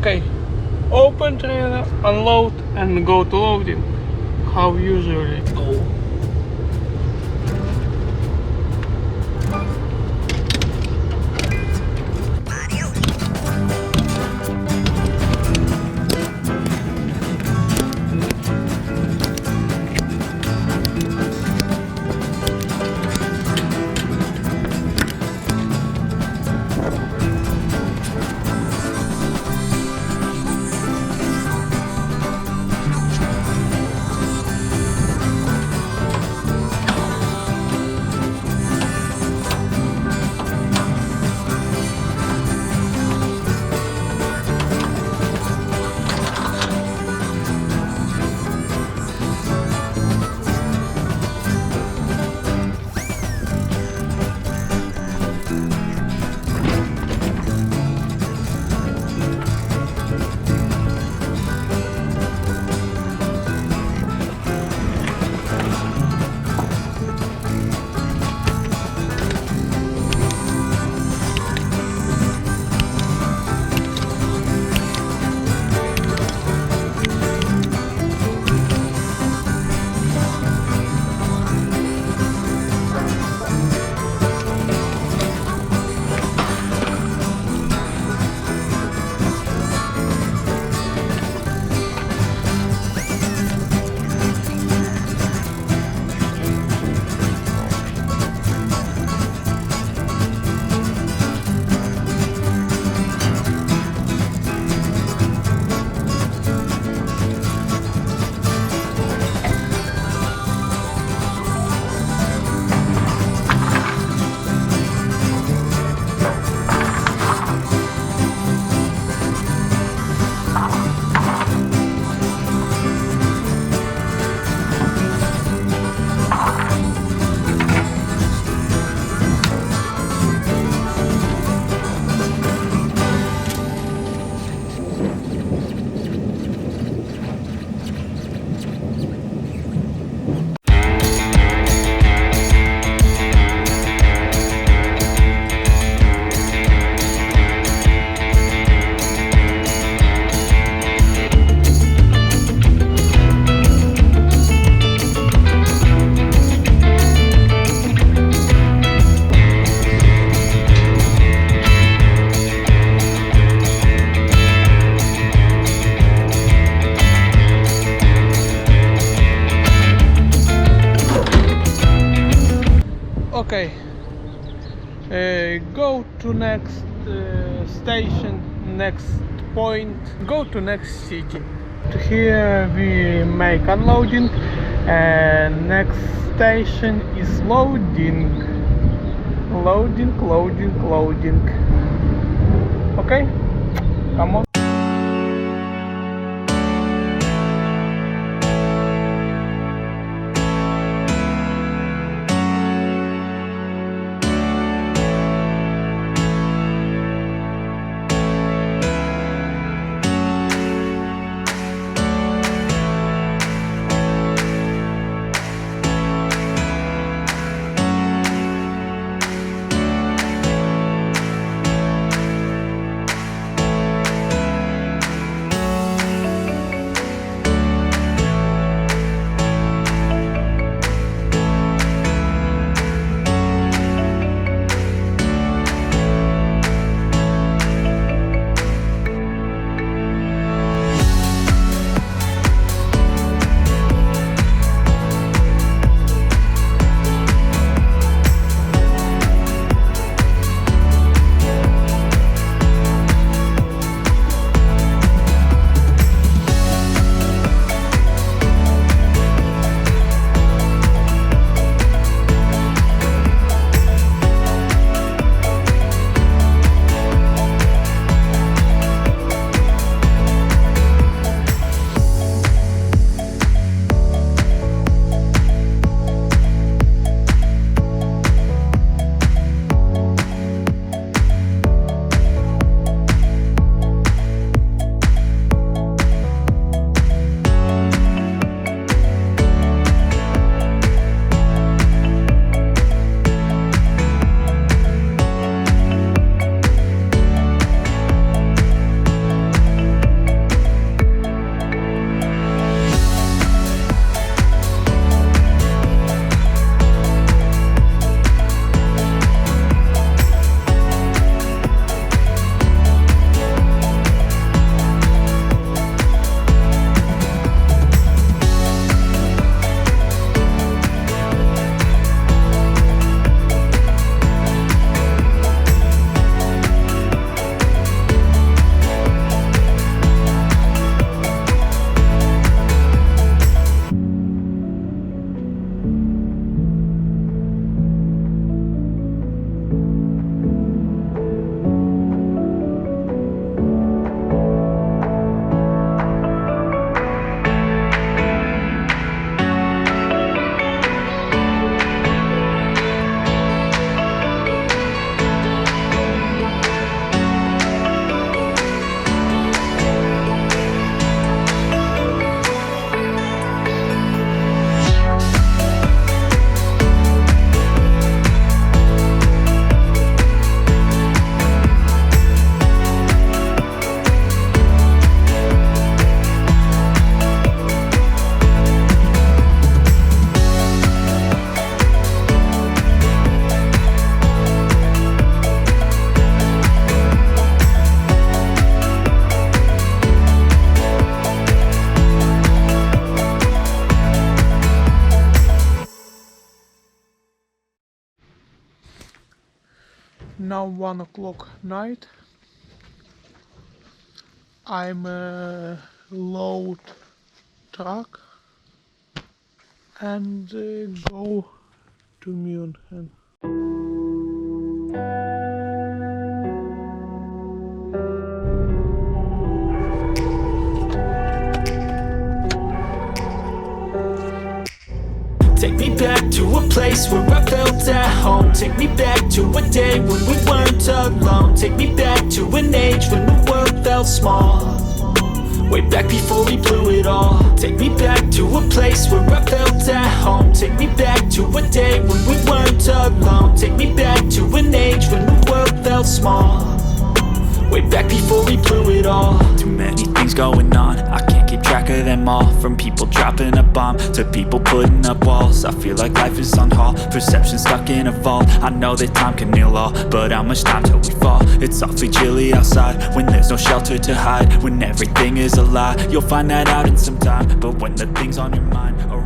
Okay, open trailer, unload and go to loading. How usually go. to next station, next point, go to next city. Here we make unloading and next station is loading. Loading. Okay, come on. Now 1 o'clock night. I'm a load truck and go to München. Take me back to a place where I felt at home. Take me back to a day when we weren't alone. Take me back to an age when the world felt small, way back before we blew it all. Take me back to a place where I felt at home. Take me back to a day when we weren't alone. Take me back to an age when the world felt small, way back before we blew it all. Too many things going on, I can't keep track of them all. From people dropping a bomb to people putting up walls. I feel like life is on hold, perception stuck in a vault. I know that time can heal all, but how much time till we fall? It's awfully chilly outside when there's no shelter to hide. When everything is a lie, you'll find that out in some time. But when the things on your mind are